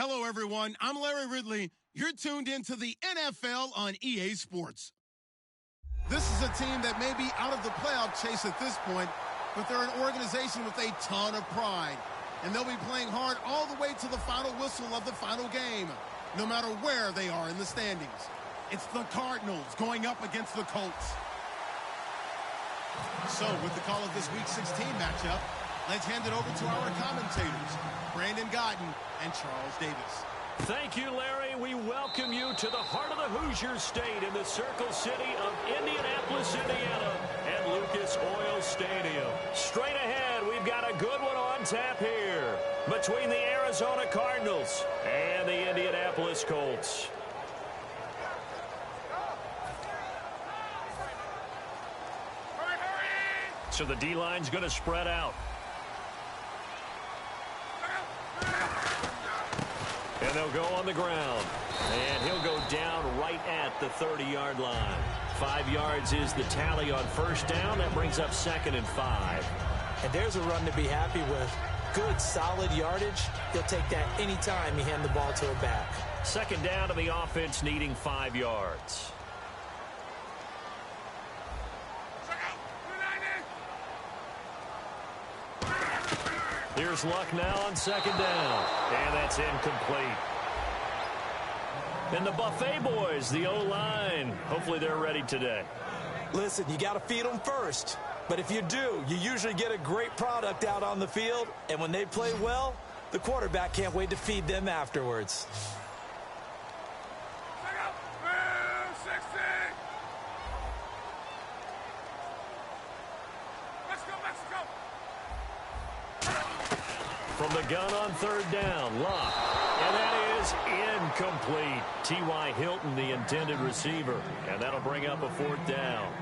Hello, everyone. I'm Larry Ridley. You're tuned into the NFL on EA Sports. This is a team that may be out of the playoff chase at this point, but they're an organization with a ton of pride. And they'll be playing hard all the way to the final whistle of the final game, no matter where they are in the standings. It's the Cardinals going up against the Colts. So, with the call of this Week 16 matchup, let's hand it over to our commentators, Brandon Godden and Charles Davis. Thank you, Larry. We welcome you to the heart of the Hoosier State in the Circle City of Indianapolis, Indiana, at Lucas Oil Stadium. Straight ahead, we've got a good one on tap here between the Arizona Cardinals and the Indianapolis Colts. So the D-line's going to spread out. And they'll go on the ground. And he'll go down right at the 30-yard line. 5 yards is the tally on first down. That brings up 2nd and 5. And there's a run to be happy with. Good, solid yardage. He'll take that anytime you hand the ball to a back. 2nd down to the offense, needing 5 yards. Here's Luck now on 2nd down. And that's incomplete. And the Buffet boys, the O-line, hopefully they're ready today. Listen, you got to feed them first. But if you do, you usually get a great product out on the field. And when they play well, the quarterback can't wait to feed them afterwards. From the gun on 3rd down, Luck. And that is incomplete. T.Y. Hilton, the intended receiver. And that'll bring up a 4th down.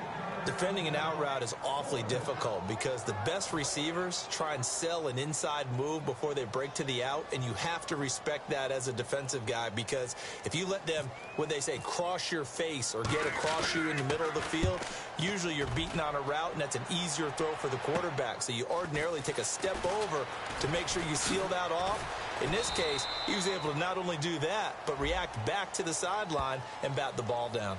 Defending an out route is awfully difficult because the best receivers try and sell an inside move before they break to the out, and you have to respect that as a defensive guy because if you let them, what they say, cross your face or get across you in the middle of the field, usually you're beaten on a route, and that's an easier throw for the quarterback. So you ordinarily take a step over to make sure you seal that off. In this case, he was able to not only do that, but react back to the sideline and bat the ball down.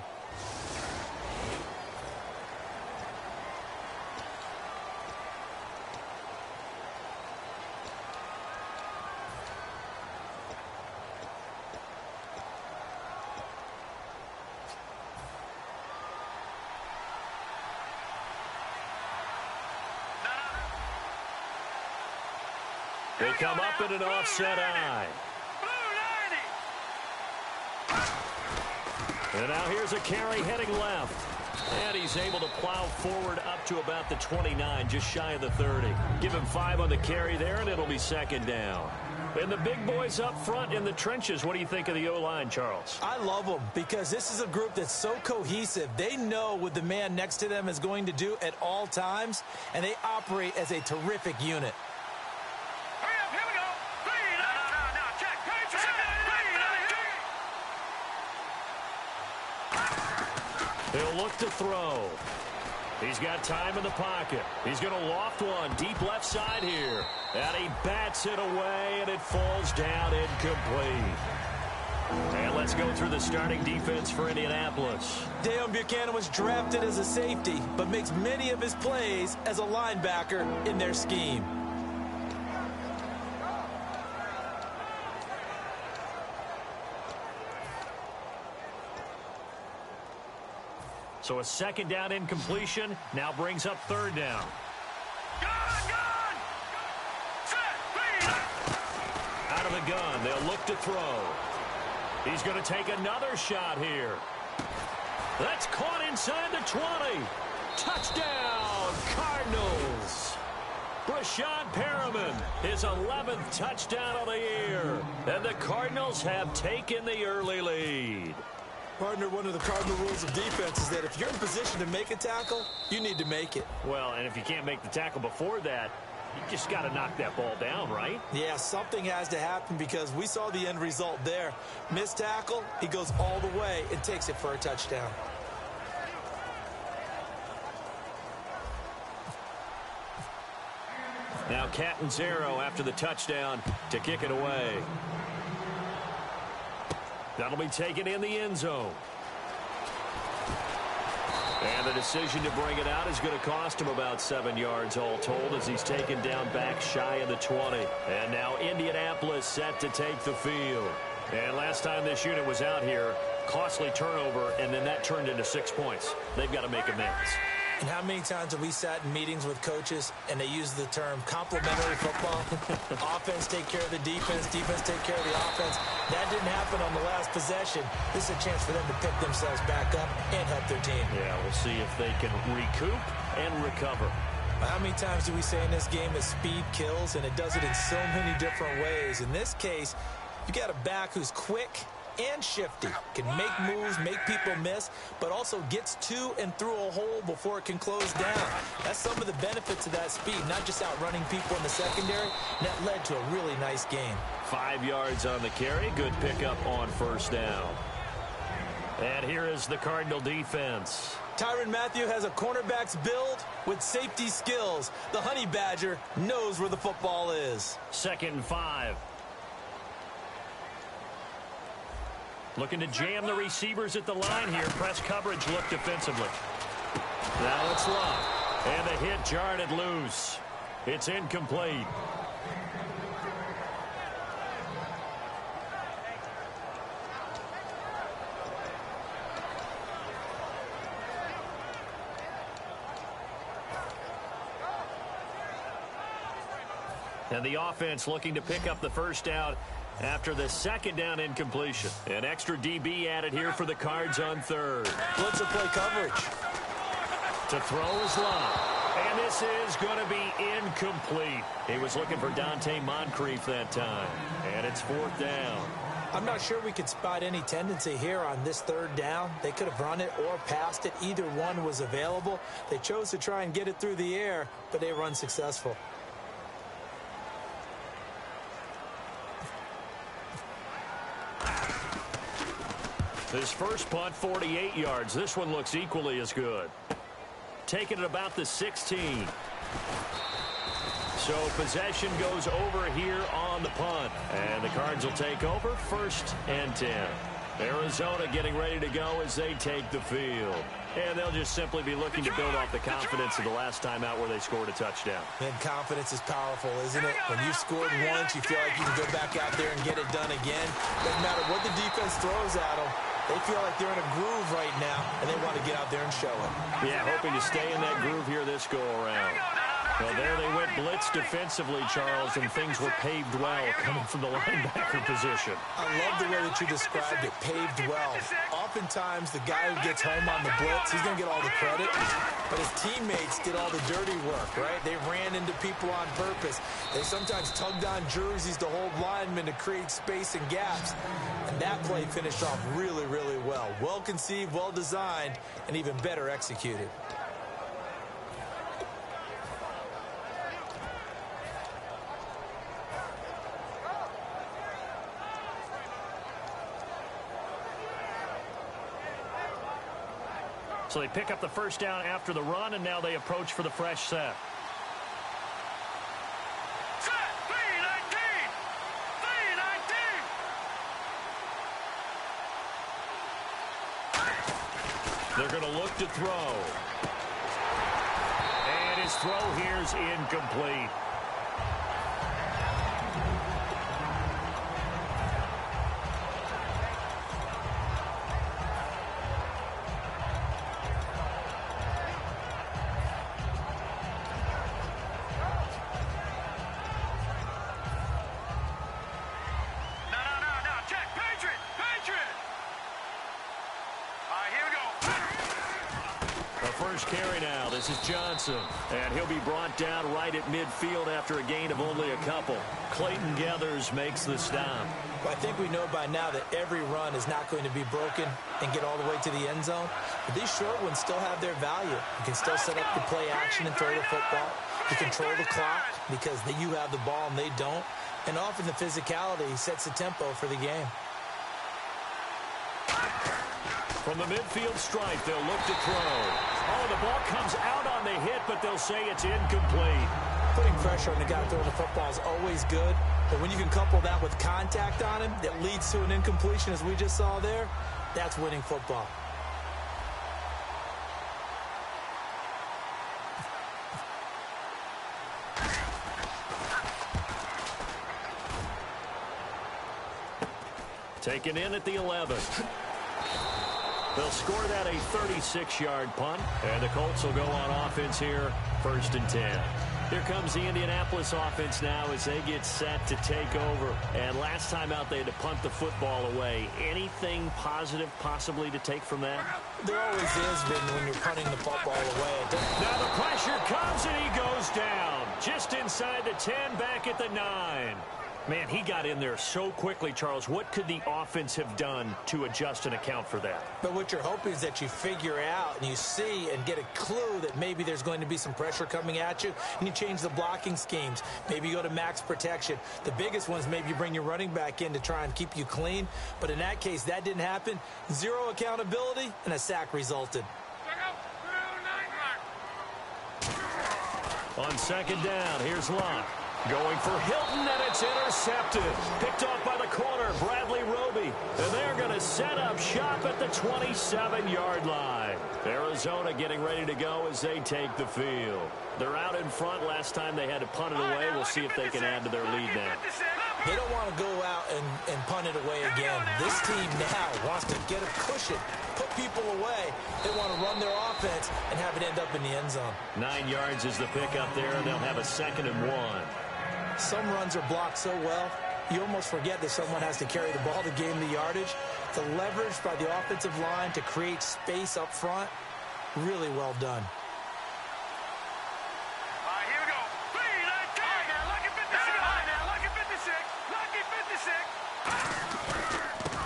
They come up in an offset eye. And now here's a carry heading left. And he's able to plow forward up to about the 29, just shy of the 30. Give him 5 on the carry there, and it'll be 2nd down. And the big boys up front in the trenches, what do you think of the O-line, Charles? I love them because this is a group that's so cohesive. They know what the man next to them is going to do at all times, and they operate as a terrific unit. He'll look to throw. He's got time in the pocket. He's going to loft one deep left side here. And he bats it away, and it falls down incomplete. And let's go through the starting defense for Indianapolis. Deion Buchanan was drafted as a safety, but makes many of his plays as a linebacker in their scheme. So a 2nd down incompletion now brings up 3rd down. Out of the gun, they'll look to throw. He's going to take another shot here. That's caught inside the 20. Touchdown, Cardinals. Brashad Perriman, his 11th touchdown of the year. And the Cardinals have taken the early lead. Partner, one of the cardinal rules of defense is that if you're in position to make a tackle, you need to make it. Well, and if you can't make the tackle before that, you just got to knock that ball down, right? Yeah, something has to happen because we saw the end result there. Missed tackle, he goes all the way and takes it for a touchdown. Now Catanzaro after the touchdown to kick it away. That'll be taken in the end zone. And the decision to bring it out is going to cost him about 7 yards all told as he's taken down back shy of the 20. And now Indianapolis set to take the field. And last time this unit was out here, costly turnover, and then that turned into 6 points. They've got to make amends. And how many times have we sat in meetings with coaches and they use the term complementary football? Offense take care of the defense, defense take care of the offense. That didn't happen on the last possession. This is a chance for them to pick themselves back up and help their team. Yeah, we'll see if they can recoup and recover. How many times do we say in this game that speed kills, and it does it in so many different ways? In this case, you got a back who's quick and shifty, can make moves, make people miss, but also gets to and through a hole before it can close down. That's some of the benefits of that speed, not just outrunning people in the secondary. And that led to a really nice game. 5 yards on the carry. Good pickup on first down. And here is the Cardinal defense. Tyrann Mathieu has a cornerback's build with safety skills. The Honey Badger knows where the football is. 2nd and 5. Looking to jam the receivers at the line here. Press coverage look defensively. Now it's Love. And the hit jarred it loose. It's incomplete. And the offense looking to pick up the first down after the 2nd down incompletion. An extra DB added here for the Cards on 3rd. Blitzer play coverage. To throw is Love. And this is going to be incomplete. He was looking for Dante Moncrief that time. And it's 4th down. I'm not sure we could spot any tendency here on this 3rd down. They could have run it or passed it. Either one was available. They chose to try and get it through the air, but they were unsuccessful. His first punt, 48 yards. This one looks equally as good. Taking it about the 16. So possession goes over here on the punt. And the Cards will take over 1st and 10. Arizona getting ready to go as they take the field. And they'll just simply be looking to build off the confidence of the last time out where they scored a touchdown. And confidence is powerful, isn't it? When you've scored once, you feel like you can go back out there and get it done again. Doesn't matter what the defense throws at them. They feel like they're in a groove right now, and they want to get out there and show it. Yeah, hoping to stay in that groove here this go-around. Well, there they went blitz defensively, Charles, and things were paved well coming from the linebacker position. I love the way that you described it, paved well. Oftentimes, the guy who gets home on the blitz, he's going to get all the credit, but his teammates did all the dirty work, right? They ran into people on purpose. They sometimes tugged on jerseys to hold linemen to create space and gaps, and that play finished off really, really well. Well conceived, well designed, and even better executed. So they pick up the first down after the run, and now they approach for the fresh set. They're going to look to throw. And his throw here is incomplete. Carry now. This is Johnson. And he'll be brought down right at midfield after a gain of only a couple. Clayton Geathers makes the stop. Well, I think we know by now that every run is not going to be broken and get all the way to the end zone. But these short ones still have their value. You can still set up the play action and throw the football. You control the clock because you have the ball and they don't. And often the physicality sets the tempo for the game. From the midfield stripe, they'll look to throw. Oh, the ball comes out on the hit, but they'll say it's incomplete. Putting pressure on the guy throwing the football is always good, but when you can couple that with contact on him that leads to an incompletion, as we just saw there, that's winning football. Taken in at the 11. They'll score that a 36-yard punt, and the Colts will go on offense here, 1st and 10. Here comes the Indianapolis offense now as they get set to take over. And last time out, they had to punt the football away. Anything positive possibly to take from that? There always is, when you're punting the football away. Now the pressure comes, and he goes down. Just inside the 10, back at the 9. Man, he got in there so quickly, Charles. What could the offense have done to adjust and account for that? But what you're hoping is that you figure out and you see and get a clue that maybe there's going to be some pressure coming at you, and you change the blocking schemes. Maybe you go to max protection. The biggest ones, maybe you bring your running back in to try and keep you clean. But in that case, that didn't happen. Zero accountability, and a sack resulted. On 2nd down, here's Locke. Going for Hilton, and it's intercepted. Picked off by the corner, Bradley Roby. And they're going to set up shop at the 27-yard line. Arizona getting ready to go as they take the field. They're out in front. Last time they had to punt it away. We'll see if they can add to their lead now. They don't want to go out and punt it away again. This team now wants to get a cushion, put people away. They want to run their offense and have it end up in the end zone. 9 yards is the pickup there, and they'll have a 2nd and 1. Some runs are blocked so well, you almost forget that someone has to carry the ball to gain the yardage. The leverage by the offensive line to create space up front, really well done. Here we go. 3, 9, 10. Now, lucky 56. Now, lucky 56. Lucky 56.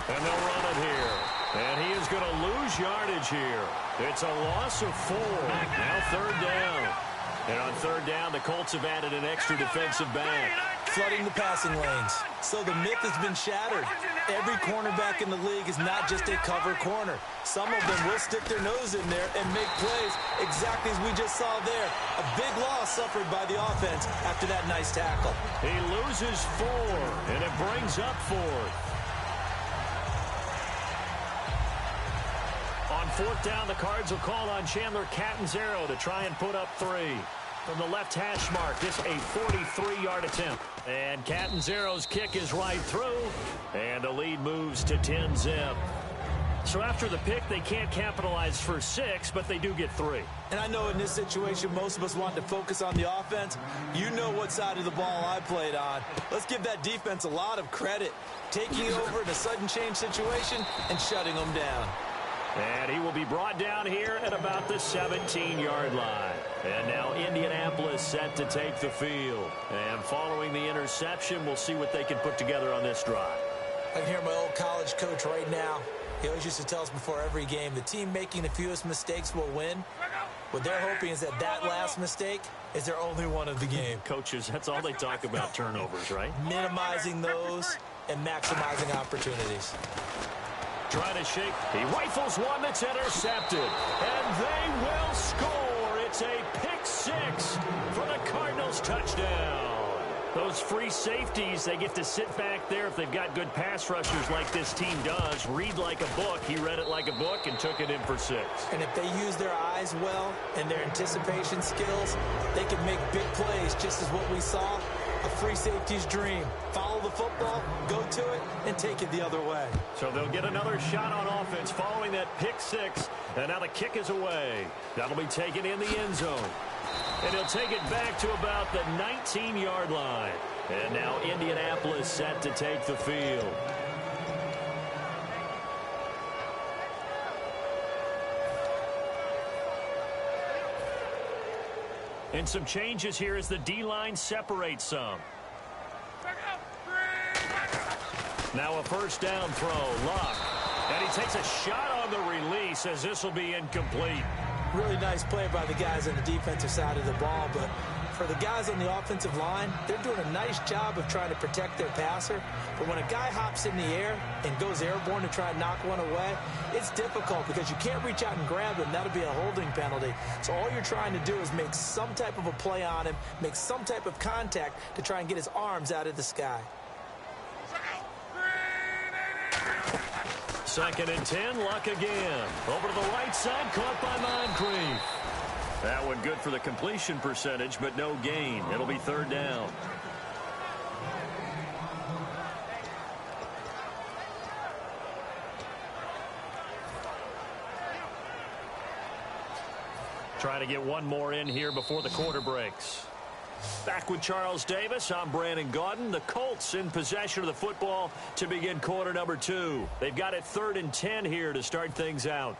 And they'll run it here. And he is going to lose yardage here. It's a loss of 4. Now 3rd down. And on 3rd down, the Colts have added an extra defensive back. Flooding the passing lanes. So the myth has been shattered. Every cornerback in the league is not just a cover corner. Some of them will stick their nose in there and make plays exactly as we just saw there. A big loss suffered by the offense after that nice tackle. He loses 4, and it brings up 4th. On 4th down, the Cards will call on Chandler Catanzaro to try and put up 3. From the left hash mark, this a 43-yard attempt. And Catanzaro's kick is right through, and the lead moves to 10-zip. So after the pick, they can't capitalize for 6, but they do get 3. And I know in this situation, most of us want to focus on the offense. You know what side of the ball I played on. Let's give that defense a lot of credit, taking over in a sudden change situation and shutting them down. And he will be brought down here at about the 17-yard line. And now Indianapolis set to take the field. And following the interception, we'll see what they can put together on this drive. I can hear my old college coach right now. He always used to tell us before every game, the team making the fewest mistakes will win. What they're hoping is that last mistake is their only one of the game. Coaches, that's all they talk about, turnovers, right? Minimizing those and maximizing opportunities. Trying to shake. He rifles one that's intercepted. And they will score. It's a pick-6 for the Cardinals touchdown. Those free safeties, they get to sit back there if they've got good pass rushers like this team does. Read like a book. He read it like a book and took it in for 6. And if they use their eyes well and their anticipation skills, they can make big plays, just as what we saw. A free safety's dream. Follow the football, go to it, and take it the other way. So they'll get another shot on offense following that pick-6. And now the kick is away. That'll be taken in the end zone. And he'll take it back to about the 19-yard line. And now Indianapolis set to take the field. And some changes here as the D-line separates some. Now a first down throw, Luck. And he takes a shot on the release as this will be incomplete. Really nice play by the guys on the defensive side of the ball, but for the guys on the offensive line, they're doing a nice job of trying to protect their passer. But when a guy hops in the air and goes airborne to try and knock one away, it's difficult because you can't reach out and grab him. That'll be a holding penalty. So all you're trying to do is make some type of a play on him, make some type of contact to try and get his arms out of the sky. 2nd and 10, Luck again. Over to the right side, caught by Moncrief. That one good for the completion percentage, but no gain. It'll be 3rd down. Trying to get one more in here before the quarter breaks. Back with Charles Davis, I'm Brandon Gaudin. The Colts in possession of the football to begin quarter number 2. They've got it 3rd and 10 here to start things out.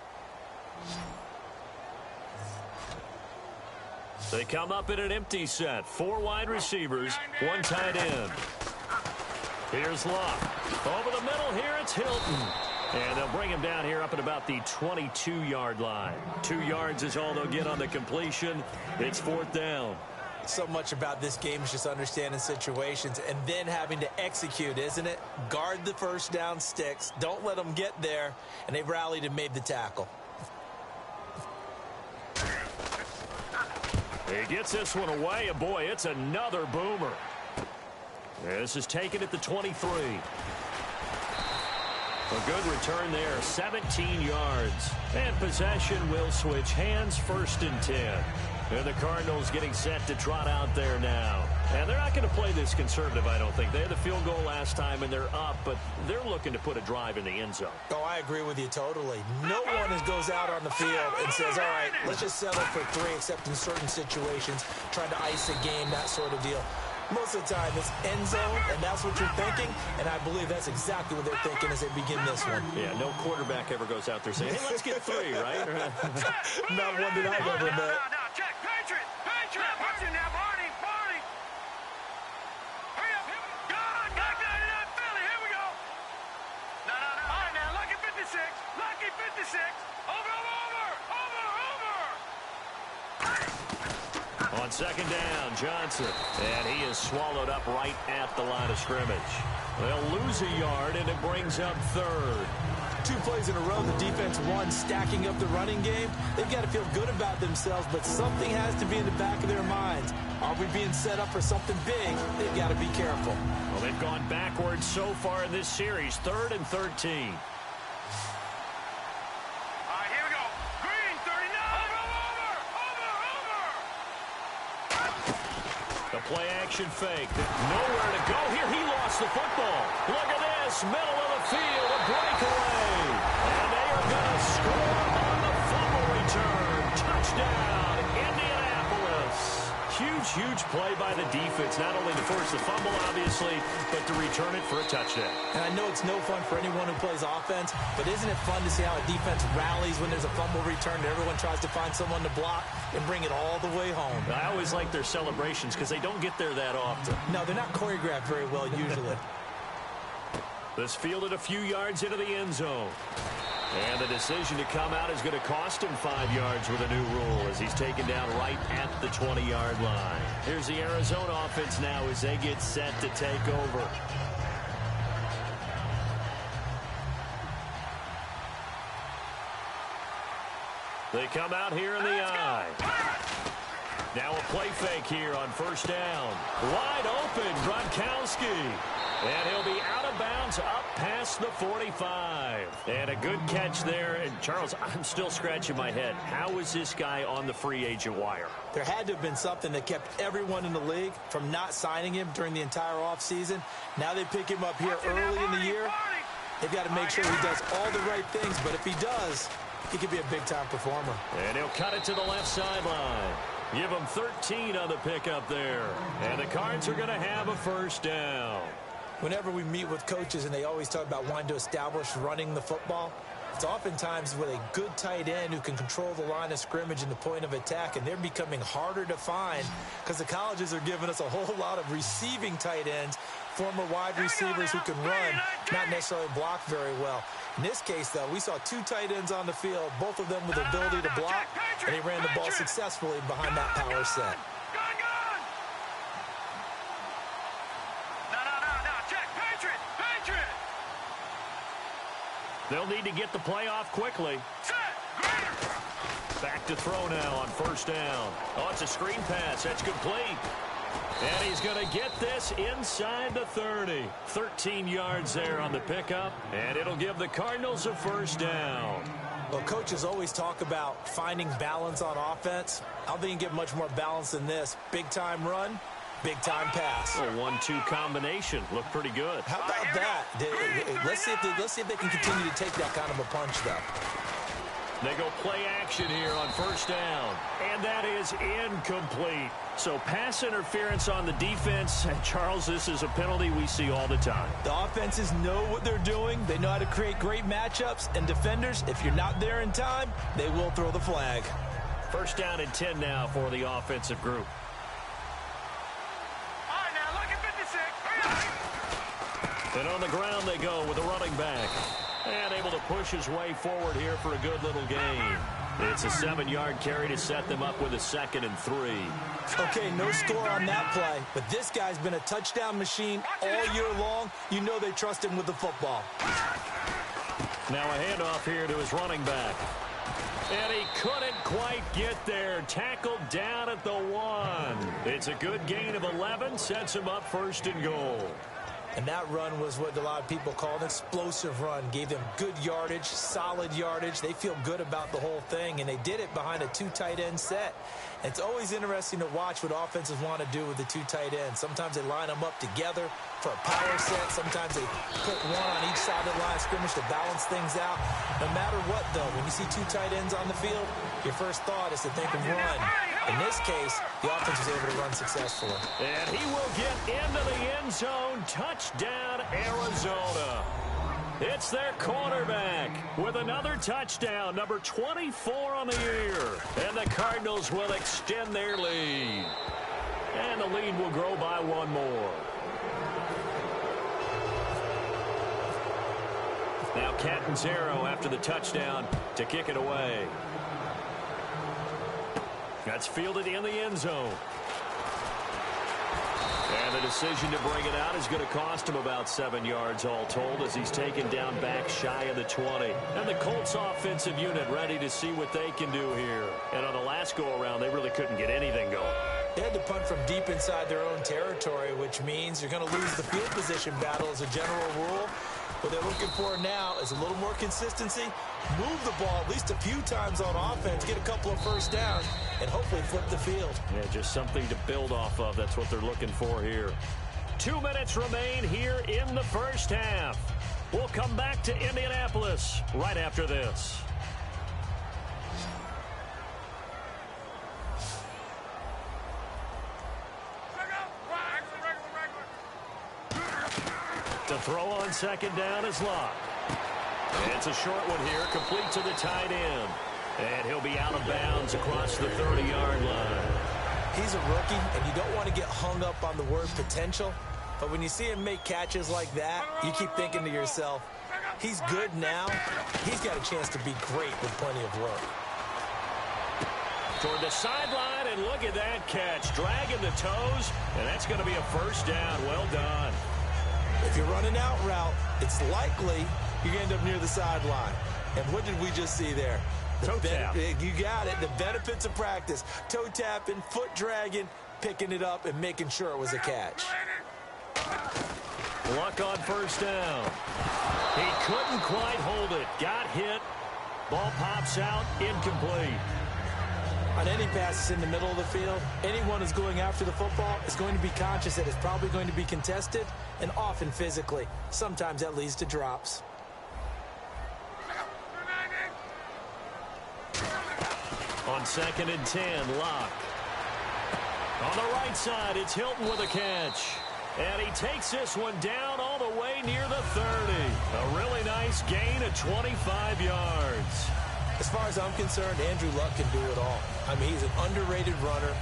They come up in an empty set. 4 wide receivers, 1 tight end. Here's Luck. Over the middle here, it's Hilton. And they'll bring him down here up at about the 22-yard line. 2 yards is all they'll get on the completion. It's 4th down. So much about this game is just understanding situations and then having to execute, isn't it? Guard the first down sticks. Don't let them get there. And they've rallied and made the tackle. He gets this one away, and boy, it's another boomer. This is taken at the 23. A good return there, 17 yards. And possession will switch hands, 1st and 10. And the Cardinals getting set to trot out there now. And they're not going to play this conservative, I don't think. They had the field goal last time, and they're up, but they're looking to put a drive in the end zone. Oh, I agree with you totally. No one goes out on the field and says, all right, let's just settle for 3, except in certain situations, trying to ice a game, that sort of deal. Most of the time, it's end zone, and that's what you're thinking, and I believe that's exactly what they're thinking as they begin this one. Yeah, no quarterback ever goes out there saying, hey, let's get 3, right? Not one that I've ever met. Check, Patriot! Patriot! Watch it now, Barney! Barney! Hurry up! God! Philly! Here we go! No. All right, now, Lucky 56! Lucky 56! Over! On 2nd down, Johnson. And he is swallowed up right at the line of scrimmage. They'll lose a yard, and it brings up 3rd. 2 plays in a row, the defense won, stacking up the running game. They've got to feel good about themselves, but something has to be in the back of their minds. Are we being set up for something big? They've got to be careful. Well, they've gone backwards so far in this series, 3rd and 13. Play-action fake. Nowhere to go here. He lost the football. Look at this. Middle of the field. A breakaway. And they are going to score on the fumble return. Touchdown, Indianapolis. Huge play by the defense. Not only to force the fumble, obviously, but to return it for a touchdown. And I know it's no fun for anyone who plays offense, but isn't it fun to see how a defense rallies when there's a fumble return and everyone tries to find someone to block and bring it all the way home? I always like their celebrations because they don't get there that often. No, they're not choreographed very well usually. This fielded a few yards into the end zone. And the decision to come out is going to cost him 5 yards with a new rule as he's taken down right at the 20-yard line. Here's the Arizona offense now as they get set to take over. They come out here in the eye. Now a play fake here on 1st down. Wide open, Gronkowski. And he'll be out of bounds up past the 45. And a good catch there. And, Charles, I'm still scratching my head. How is this guy on the free agent wire? There had to have been something that kept everyone in the league from not signing him during the entire offseason. Now they pick him up here early in the year. They've got to make sure he does all the right things. But if he does, he could be a big-time performer. And he'll cut it to the left sideline. Give him 13 on the pickup there. And the Cards are going to have a 1st down. Whenever we meet with coaches and they always talk about wanting to establish running the football, it's oftentimes with a good tight end who can control the line of scrimmage and the point of attack, and they're becoming harder to find because the colleges are giving us a whole lot of receiving tight ends, former wide receivers who can run, not necessarily block very well. In this case, though, we saw 2 tight ends on the field, both of them with the ability to block, and he ran the ball successfully behind that power set. They'll need to get the play off quickly. Back to throw now on first down. Oh, it's a screen pass. That's complete. And he's going to get this inside the 30. 13 yards there on the pickup, and it'll give the Cardinals a first down. Well, coaches always talk about finding balance on offense. I don't think you can get much more balance than this. Big-time run, big-time pass. A 1-2 combination. Looked pretty good. How about that? Let's see if they can continue to take that kind of a punch, though. They go play action here on first down, and that is incomplete. So pass interference on the defense. And Charles, this is a penalty we see all the time. The offenses know what they're doing. They know how to create great matchups. And defenders, if you're not there in time, they will throw the flag. First down and 10 now for the offensive group. All right, now look at 56. And on the ground they go with a running back. And able to push his way forward here for a good little gain. It's a 7-yard carry to set them up with a 2nd and 3. Okay, no score on that play, but this guy's been a touchdown machine all year long. You know they trust him with the football. Now a handoff here to his running back. And he couldn't quite get there. Tackled down at the 1. It's a good gain of 11, sets him up 1st and goal. And that run was what a lot of people call an explosive run. Gave them good yardage, solid yardage. They feel good about the whole thing, and they did it behind a 2 tight end set. And it's always interesting to watch what offenses want to do with the 2 tight ends. Sometimes they line them up together for a power set. Sometimes they put one on each side of the line of scrimmage to balance things out. No matter what, though, when you see 2 tight ends on the field, your first thought is to think of run. In this case, the offense was able to run successfully. And he will get into the end zone. Touchdown, Arizona. It's their quarterback with another touchdown, number 24 on the year. And the Cardinals will extend their lead. And the lead will grow by 1 more. Now Catanzaro after the touchdown to kick it away. That's fielded in the end zone. And the decision to bring it out is going to cost him about 7 yards all told as he's taken down back shy of the 20. And the Colts offensive unit ready to see what they can do here. And on the last go-around, they really couldn't get anything going. They had to punt from deep inside their own territory, which means you're going to lose the field position battle as a general rule. What they're looking for now is a little more consistency, move the ball at least a few times on offense, get a couple of first downs, and hopefully flip the field. Yeah, just something to build off of. That's what they're looking for here. 2 minutes remain here in the first half. We'll come back to Indianapolis right after this. To throw on second down is Locke. It's a short one here, complete to the tight end. And he'll be out of bounds across the 30-yard line. He's a rookie, and you don't want to get hung up on the word potential. But when you see him make catches like that, you keep thinking to yourself, he's good now. He's got a chance to be great with plenty of work. Toward the sideline, and look at that catch. Dragging the toes, and that's going to be a first down. Well done. If you're running out route, it's likely you're going to end up near the sideline. And what did we just see there? Toe tap. You got it. The benefits of practice. Toe tapping, foot dragging, picking it up, and making sure it was a catch. Luck on first down. He couldn't quite hold it. Got hit. Ball pops out. Incomplete. On any passes in the middle of the field, anyone who's going after the football is going to be conscious that it's probably going to be contested, and often physically. Sometimes that leads to drops. On 2nd and 10, Locke. On the right side, it's Hilton with a catch. And he takes this one down all the way near the 30. A really nice gain of 25 yards. As far as I'm concerned, Andrew Luck can do it all. I mean, he's an underrated runner,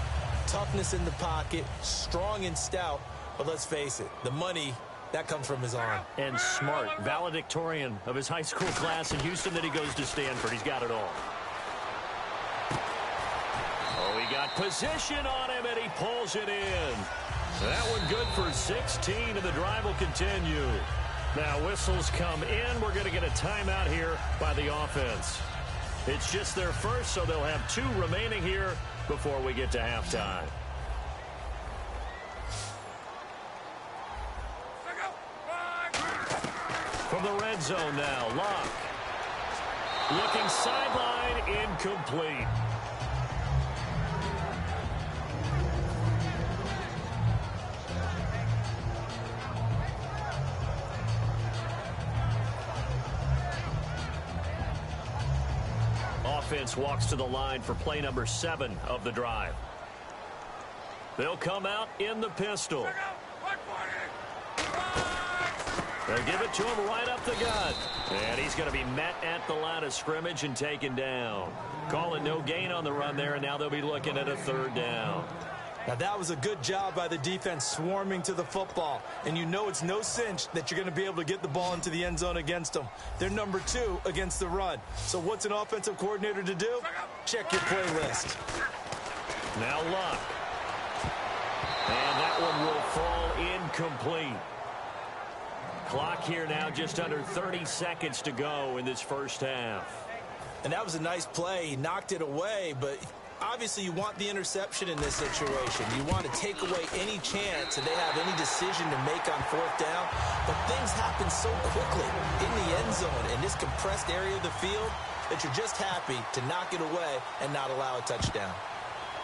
toughness in the pocket, strong and stout. But let's face it, the money, that comes from his arm. And smart, valedictorian of his high school class in Houston, then he goes to Stanford. He's got it all. Oh, he got position on him, and he pulls it in. That one good for 16, and the drive will continue. Now whistles come in. We're going to get a timeout here by the offense. It's just their first, so they'll have 2 remaining here before we get to halftime. From the red zone now, Locke. Looking sideline, incomplete. Offense walks to the line for play number 7 of the drive. They'll come out in the pistol. They'll give it to him right up the gut. And he's going to be met at the line of scrimmage and taken down. Call it no gain on the run there, and now they'll be looking at a 3rd down. Now, that was a good job by the defense swarming to the football. And you know it's no cinch that you're going to be able to get the ball into the end zone against them. They're number 2 against the run. So what's an offensive coordinator to do? Check your playlist. Now Luck. And that one will fall incomplete. Clock here now just under 30 seconds to go in this first half. And that was a nice play. He knocked it away, but obviously you want the interception in this situation. You want to take away any chance that they have any decision to make on 4th down. But things happen so quickly in the end zone in this compressed area of the field that you're just happy to knock it away and not allow a touchdown.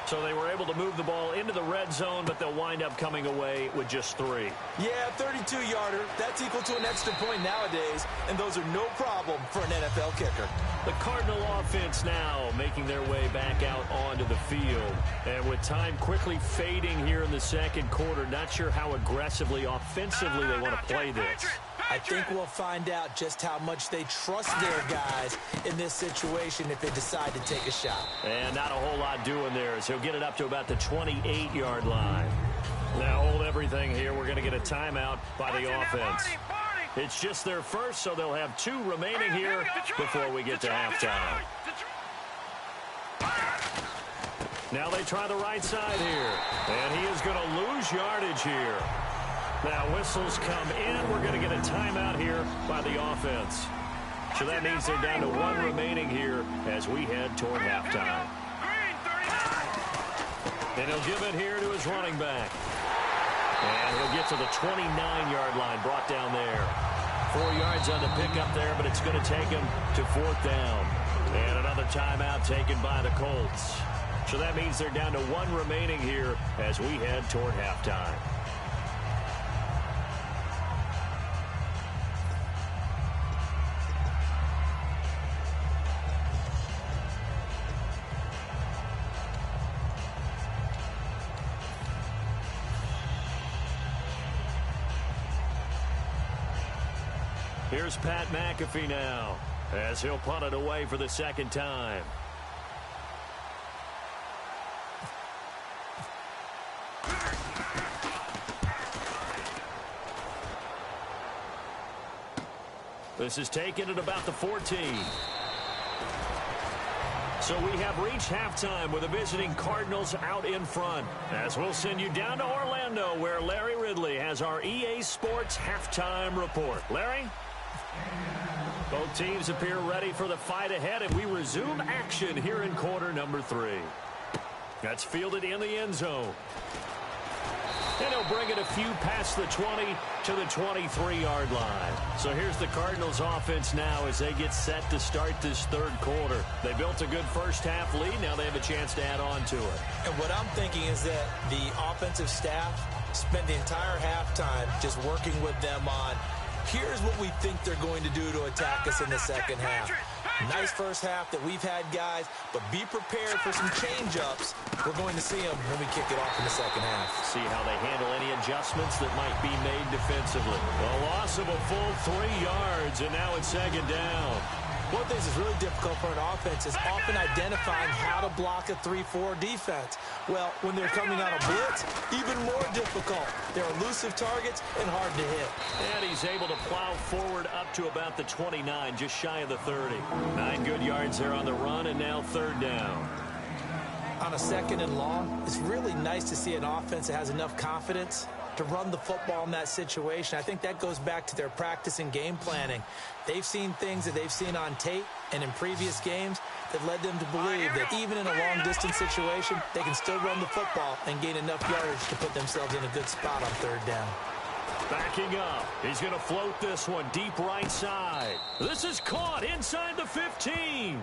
So they were able to move the ball into the red zone, but they'll wind up coming away with just 3. Yeah, 32-yarder. That's equal to an extra point nowadays, and those are no problem for an NFL kicker. The Cardinal offense now making their way back out onto the field. And with time quickly fading here in the second quarter, not sure how aggressively, offensively they want to play this. I think we'll find out just how much they trust their guys in this situation if they decide to take a shot. And not a whole lot doing there as he'll get it up to about the 28-yard line. Now hold everything here. We're going to get a timeout by the offense. It's just their first, so they'll have 2 remaining here before we get to halftime. Now they try the right side here. And he is going to lose yardage here. Now whistles come in. We're going to get a timeout here by the offense. So that means they're down to 1 remaining here as we head toward halftime. And he'll give it here to his running back. And he'll get to the 29-yard line, brought down there. 4 yards on the pickup there, but it's going to take him to 4th down. And another timeout taken by the Colts. So that means they're down to 1 remaining here as we head toward halftime. Here's Pat McAfee now as he'll punt it away for the 2nd time. This is taken at about the 14. So we have reached halftime with the visiting Cardinals out in front. As we'll send you down to Orlando where Larry Ridley has our EA Sports halftime report. Larry? Both teams appear ready for the fight ahead, and we resume action here in quarter number 3. That's fielded in the end zone. And he'll bring it a few past the 20 to the 23-yard line. So here's the Cardinals offense now as they get set to start this 3rd quarter. They built a good first half lead. Now they have a chance to add on to it. And what I'm thinking is that the offensive staff spent the entire halftime just working with them on here's what we think they're going to do to attack us in the second half. Nice first half that we've had, guys, but be prepared for some change-ups. We're going to see them when we kick it off in the second half. See how they handle any adjustments that might be made defensively. A loss of a full 3 yards, and now it's 2nd down. One of the things that's really difficult for an offense is often identifying how to block a 3-4 defense. Well, when they're coming out of blitz, even more difficult. They're elusive targets and hard to hit. And he's able to plow forward up to about the 29, just shy of the 30. 9 good yards there on the run, and now 3rd down. On a 2nd and long, it's really nice to see an offense that has enough confidence to run the football in that situation. I think that goes back to their practice and game planning. They've seen things that they've seen on tape and in previous games that led them to believe that even in a long-distance situation, they can still run the football and gain enough yardage to put themselves in a good spot on third down. Backing up. He's going to float this one deep right side. This is caught inside the 15.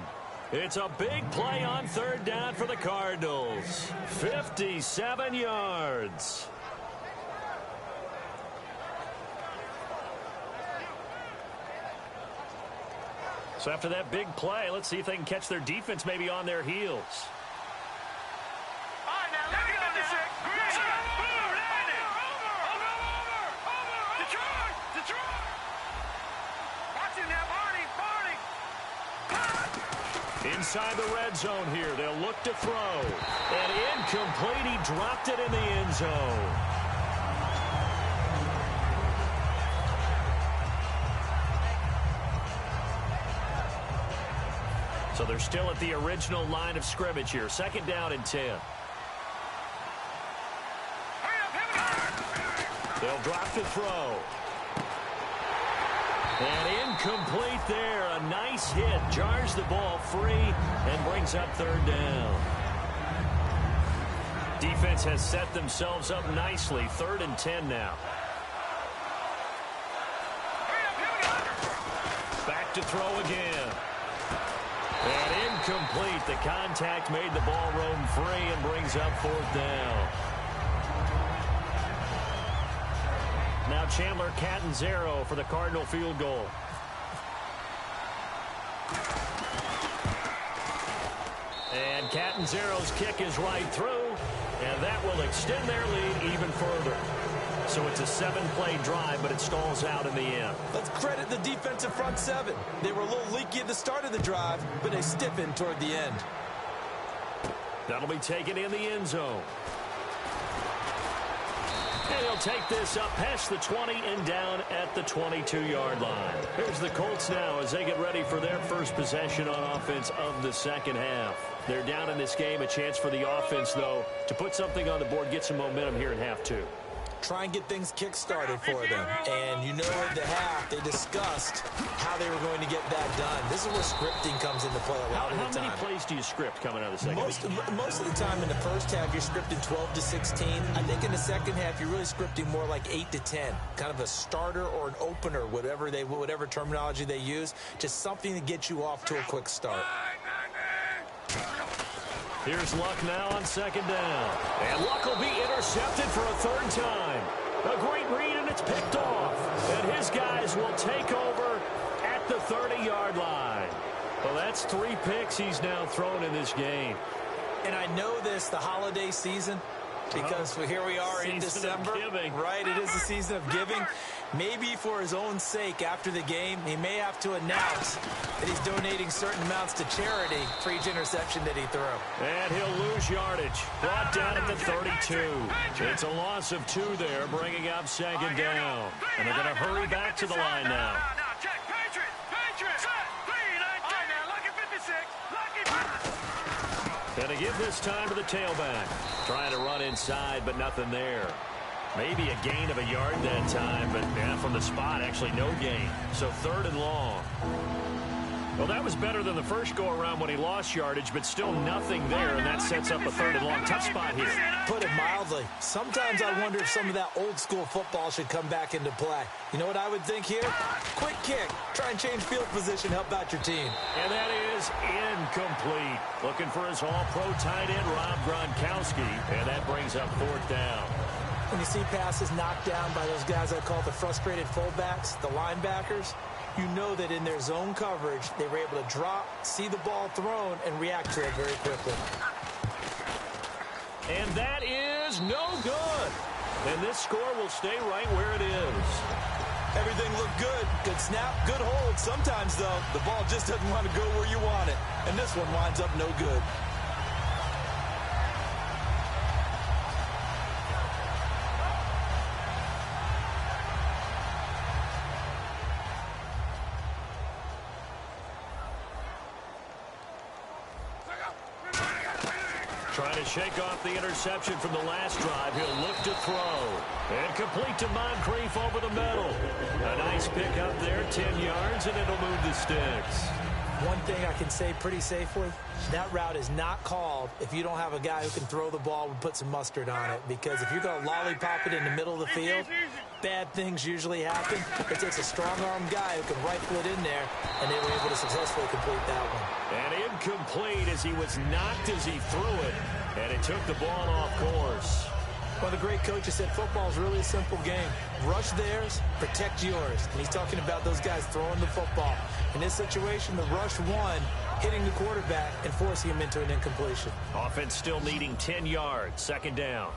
It's a big play on third down for the Cardinals. 57 yards. So after that big play, let's see if they can catch their defense maybe on their heels. All right, now, look at this. Detroit. Watch him now, Barney. Inside the red zone here, they'll look to throw. And incomplete, he dropped it in the end zone. So they're still at the original line of scrimmage here. Second down and 10. They'll drop to throw. And incomplete there. A nice hit. Jars the ball free and brings up third down. Defense has set themselves up nicely. 3rd and 10 now. Back to throw again. And incomplete. The contact made the ball roam free and brings up 4th down. Now Chandler Catanzaro for the Cardinal field goal. And Catanzaro's kick is right through, and that will extend their lead even further. So it's a 7-play drive, but it stalls out in the end. Let's credit the defensive front 7. They were a little leaky at the start of the drive, but they stiffened toward the end. That'll be taken in the end zone. And he'll take this up past the 20 and down at the 22-yard line. Here's the Colts now as they get ready for their first possession on offense of the second half. They're down in this game. A chance for the offense, though, to put something on the board, get some momentum here in half 2. Try and get things kick-started for them. And you know at the half, they discussed how they were going to get that done. This is where scripting comes into play a lot of the time. How many plays do you script coming out of the second half? Most of the time in the first half, you're scripting 12 to 16. I think in the second half, you're really scripting more like 8 to 10. Kind of a starter or an opener, whatever terminology they use. Just something to get you off to a quick start. Here's Luck now on second down. And Luck will be intercepted for a 3rd time. A great read, and it's picked off. And his guys will take over at the 30-yard line. Well, that's 3 picks he's now thrown in this game. And I know this, the holiday season, because here we are in December. Right, it is the season of giving. Maybe for his own sake after the game, he may have to announce that he's donating certain amounts to charity for each interception that he threw. And he'll lose yardage. Brought down at the 32. It's a loss of 2 there, bringing up second down. And they're going to hurry back to the line now. And to give this time to the tailback. Trying to run inside, but nothing there. Maybe a gain of a yard that time, but from the spot, actually no gain. So 3rd and long. Well, that was better than the first go-around when he lost yardage, but still nothing there, and that sets up a 3rd and long. Tough spot here. Put it mildly. Sometimes I wonder if some of that old-school football should come back into play. You know what I would think here? Quick kick. Try and change field position, help out your team. And that is incomplete. Looking for his all-pro tight end, Rob Gronkowski, and that brings up 4th down. When you see passes knocked down by those guys I call the frustrated fullbacks, the linebackers, you know that in their zone coverage, they were able to drop, see the ball thrown, and react to it very quickly. And that is no good. And this score will stay right where it is. Everything looked good. Good snap, good hold. Sometimes, though, the ball just doesn't want to go where you want it. And this one winds up no good. Trying to shake off the interception from the last drive. He'll look to throw. And complete to Moncrief over the middle. A nice pick up there, 10 yards, and it'll move the sticks. One thing I can say pretty safely, that route is not called if you don't have a guy who can throw the ball and put some mustard on it. Because if you're going to lollipop it in the middle of the field, bad things usually happen. It takes a strong-armed guy who can rifle it in there, and they were able to successfully complete that one. And incomplete as he was knocked as he threw it, and it took the ball off course. One of the great coaches said football is really a simple game. Rush theirs, protect yours. And he's talking about those guys throwing the football. In this situation, the rush won, hitting the quarterback and forcing him into an incompletion. Offense still needing 10 yards, second down.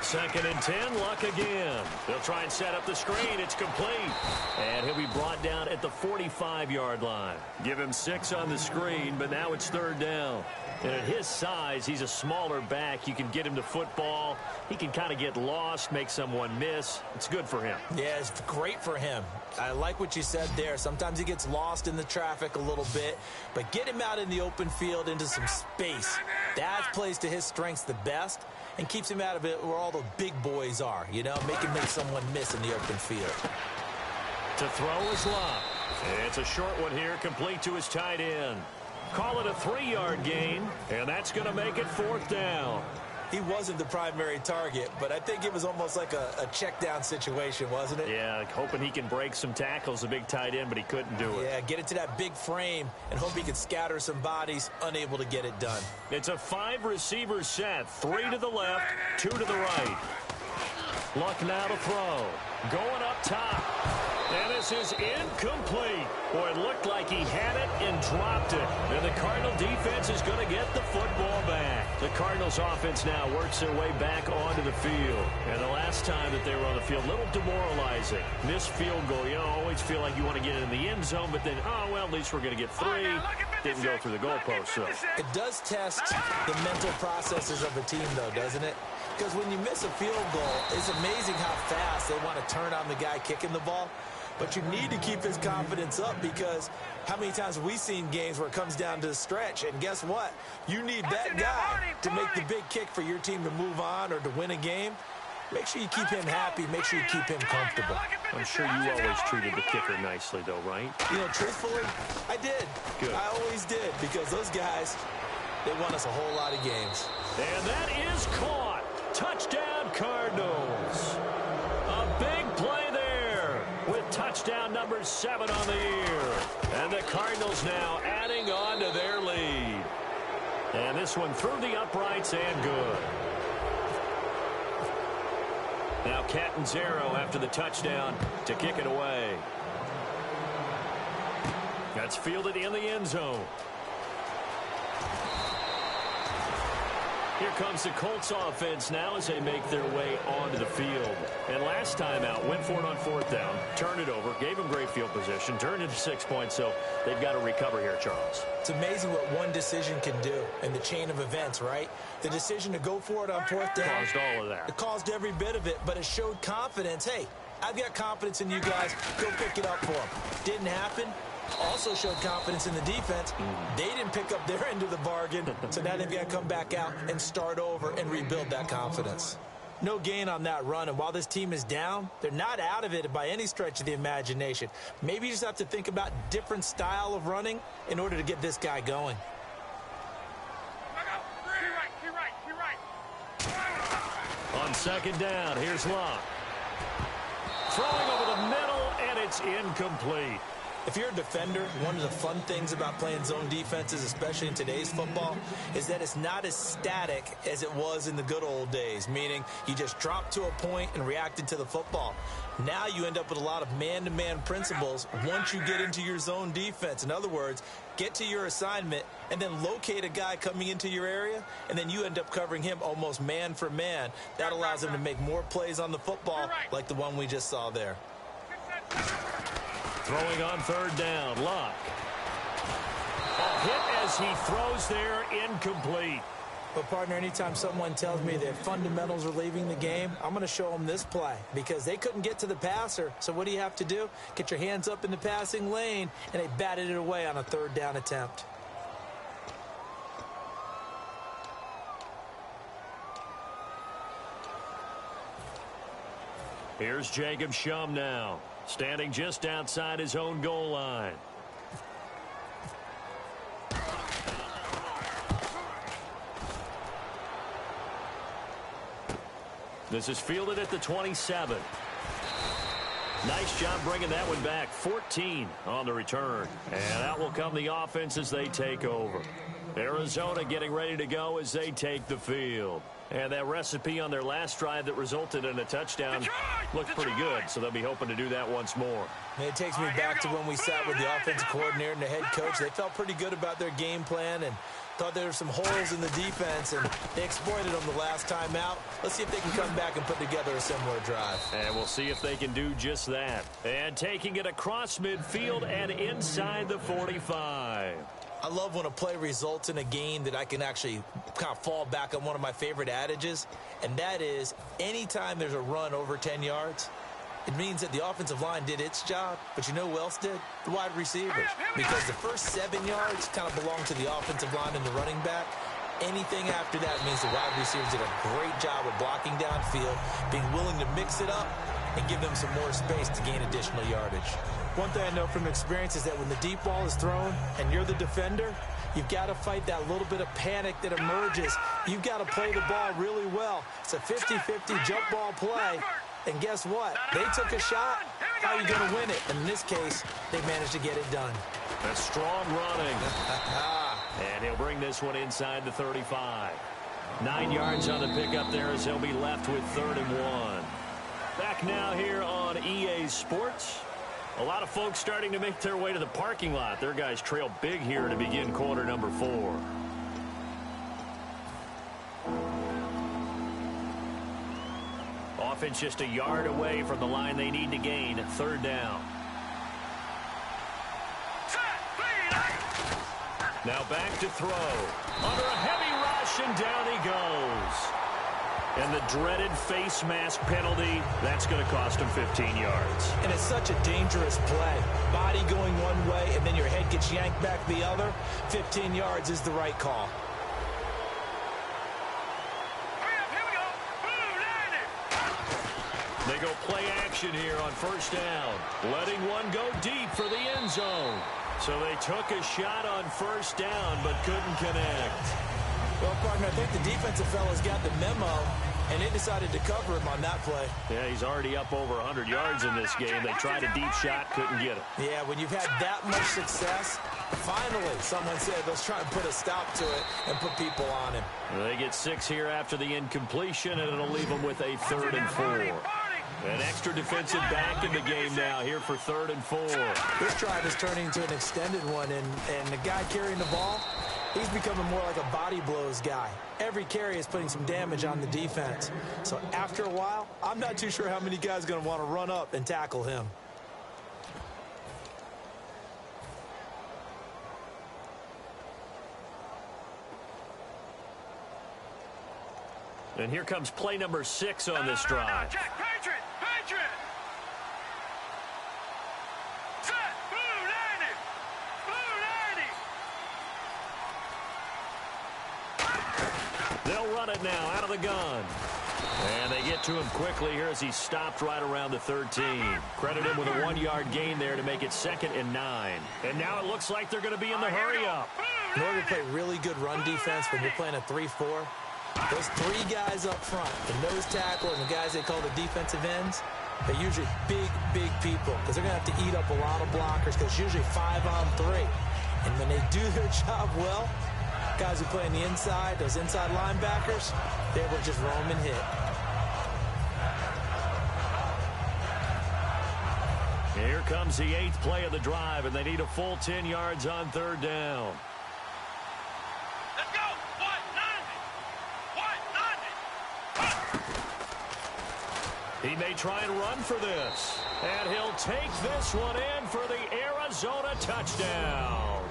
Second and 10, Luck again. They'll try and set up the screen. It's complete. And he'll be brought down at the 45-yard line. Give him 6 on the screen, but now it's third down. And at his size, he's a smaller back. You can get him to football. He can kind of get lost, make someone miss. It's good for him. Yeah, it's great for him. I like what you said there. Sometimes he gets lost in the traffic a little bit, but get him out in the open field into some space. That plays to his strengths the best and keeps him out of it where all the big boys are, you know, make someone miss in the open field. To throw is Luck. It's a short one here, complete to his tight end. Call it a 3-yard gain, and that's going to make it fourth down. He wasn't the primary target, but I think it was almost like a check down situation, wasn't it? Yeah, hoping he can break some tackles, a big tight end, but he couldn't do it. Yeah, get it to that big frame and hope he can scatter some bodies, unable to get it done. It's a 5-receiver set, 3 to the left, 2 to the right. Luck now to throw. Going up top. And this is incomplete. Boy, it looked like he had it and dropped it. And the Cardinal defense is going to get the football back. The Cardinals offense now works their way back onto the field. And the last time that they were on the field, a little demoralizing. Missed field goal. You know, always feel like you want to get in the end zone, but then, oh, well, at least we're going to get 3. Didn't go through the goalpost, so. It does test the mental processes of a team, though, doesn't it? Because when you miss a field goal, it's amazing how fast they want to turn on the guy kicking the ball. But you need to keep his confidence up because how many times have we seen games where it comes down to the stretch? And guess what? You need that guy to make the big kick for your team to move on or to win a game. Make sure you keep him happy. Make sure you keep him comfortable. I'm sure you always treated the kicker nicely, though, right? You know, truthfully, I did. Good. I always did because those guys, they won us a whole lot of games. And that is caught. Touchdown, Cardinals. A big play there with touchdown number 7 on the year. And the Cardinals now adding on to their lead. And this one through the uprights and good. Now Catanzaro after the touchdown to kick it away. That's fielded in the end zone. Here comes the Colts offense now as they make their way onto the field. And last time out, went for it on 4th down, turned it over, gave them great field position, turned it to 6 points, so they've got to recover here, Charles. It's amazing what one decision can do in the chain of events, right? The decision to go for it on 4th down. Caused all of that. It caused every bit of it, but it showed confidence. Hey, I've got confidence in you guys. Go pick it up for them. Didn't happen. Also showed confidence in the defense. They didn't pick up their end of the bargain, so now they've got to come back out and start over and rebuild that confidence. No gain on that run, and while this team is down, they're not out of it by any stretch of the imagination. Maybe you just have to think about different style of running in order to get this guy going. On 2nd down, here's Luck. Throwing over the middle, and it's incomplete. If you're a defender, one of the fun things about playing zone defenses, especially in today's football, is that it's not as static as it was in the good old days, meaning you just dropped to a point and reacted to the football. Now you end up with a lot of man-to-man principles once you get into your zone defense. In other words, get to your assignment and then locate a guy coming into your area, and then you end up covering him almost man for man. That allows him to make more plays on the football like the one we just saw there. Throwing on 3rd down, Luck. A hit as he throws there, incomplete. But, partner, anytime someone tells me their fundamentals are leaving the game, I'm going to show them this play because they couldn't get to the passer. So what do you have to do? Get your hands up in the passing lane, and they batted it away on a 3rd down attempt. Here's Jacob Schum now, standing just outside his own goal line. This is fielded at the 27. Nice job bringing that one back. 14 on the return. And out will come the offense as they take over. Arizona getting ready to go as they take the field. And that recipe on their last drive that resulted in a touchdown looks pretty good, so they'll be hoping to do that once more. It takes me back to when we sat with the offensive coordinator and the head coach. They felt pretty good about their game plan and thought there were some holes in the defense, and they exploited them the last time out. Let's see if they can come back and put together a similar drive. And we'll see if they can do just that. And taking it across midfield and inside the 45. I love when a play results in a gain that I can actually kind of fall back on one of my favorite adages, and that is anytime there's a run over 10 yards, it means that the offensive line did its job, but you know who else did? The wide receivers. Because the first 7 yards kind of belong to the offensive line and the running back. Anything after that means the wide receivers did a great job of blocking downfield, being willing to mix it up, and give them some more space to gain additional yardage. One thing I know from experience is that when the deep ball is thrown and you're the defender, you've got to fight that little bit of panic that emerges. You've got to play the ball really well. It's a 50-50 jump ball play. And guess what? They took a shot. How are you going to win it? And in this case, they managed to get it done. That's strong running. And he'll bring this one inside the 35. 9 yards on the pickup there as he'll be left with 3rd and 1. Back now here on EA Sports. A lot of folks starting to make their way to the parking lot. Their guys trail big here to begin quarter number 4. Offense just a yard away from the line they need to gain. 3rd down. Now back to throw. Under a heavy rush, and down he goes. And the dreaded face mask penalty, that's going to cost him 15 yards. And it's such a dangerous play. Body going one way, and then your head gets yanked back the other. 15 yards is the right call. They go play action here on 1st down. Letting one go deep for the end zone. So they took a shot on 1st down, but couldn't connect. Well, partner, I think the defensive fellas got the memo, and they decided to cover him on that play. Yeah, he's already up over 100 yards in this game. They tried a deep shot, couldn't get it. Yeah, when you've had that much success, finally someone said, let's try and put a stop to it and put people on him. They get 6 here after the incompletion, and it'll leave them with a 3rd and 4. An extra defensive back in the game now here for 3rd and 4. This drive is turning into an extended one, and the guy carrying the ball, he's becoming more like a body blows guy. Every carry is putting some damage on the defense. So after a while, I'm not too sure how many guys are going to want to run up and tackle him. And here comes play number 6 on this drive. Jack, Patriot! Patriot! Set! Blue 90! Blue 90! They'll run it now out of the gun. And they get to him quickly here as he stopped right around the 13. Credit him with a 1-yard gain there to make it 2nd and 9. And now it looks like they're going to be in the hurry-up. In order to play really good run defense when you're playing a 3-4, those 3 guys up front, the nose tackle and the guys they call the defensive ends, they're usually big, big people because they're going to have to eat up a lot of blockers because it's usually 5 on 3. And when they do their job well, guys who play on the inside, those inside linebackers, they will just roam and hit. Here comes the 8th play of the drive, and they need a full 10 yards on 3rd down. Let's go! What? 90! He may try and run for this. And he'll take this one in for the Arizona touchdown.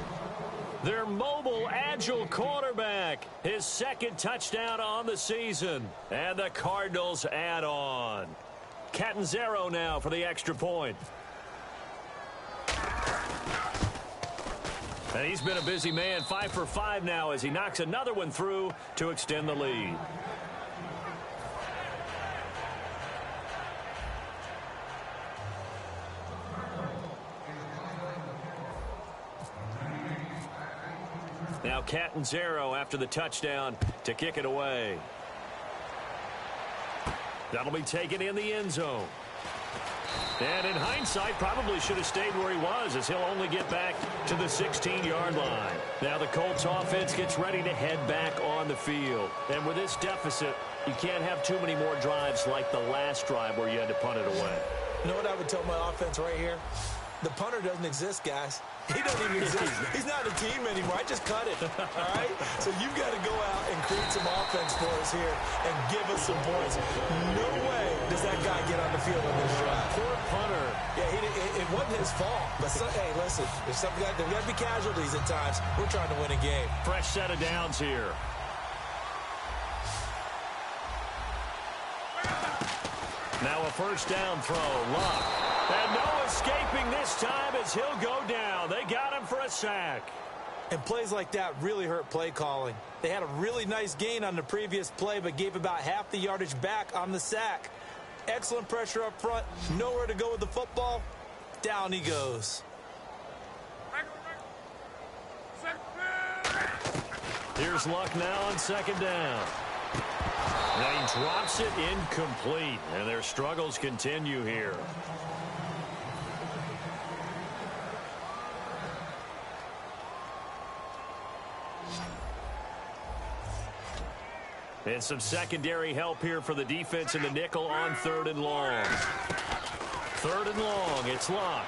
Their mobile, agile quarterback. His 2nd touchdown on the season. And the Cardinals add on. Catanzaro now for the extra point. And he's been a busy man, 5 for 5 now as he knocks another one through to extend the lead. Catanzaro after the touchdown to kick it away. That'll be taken in the end zone. And in hindsight, probably should have stayed where he was, as he'll only get back to the 16-yard line. Now the Colts offense gets ready to head back on the field. And with this deficit, you can't have too many more drives like the last drive where you had to punt it away. You know what I would tell my offense right here? The punter doesn't exist, guys. He doesn't even exist. He's not a team anymore. I just cut it, all right? So you've got to go out and create some offense for us here and give us some points. No way does that guy get on the field on this drive. Poor punter. Yeah, it wasn't his fault. But, hey, listen, there's got to be casualties at times. We're trying to win a game. Fresh set of downs here. Now a first down throw. Luck. And no escaping this time as he'll go down. They got him for a sack. And plays like that really hurt play calling. They had a really nice gain on the previous play, but gave about half the yardage back on the sack. Excellent pressure up front. Nowhere to go with the football. Down he goes. Here's Luck now on second down. And he drops it incomplete. And their struggles continue here. And some secondary help here for the defense in the nickel on 3rd and long. 3rd and long, it's Luck.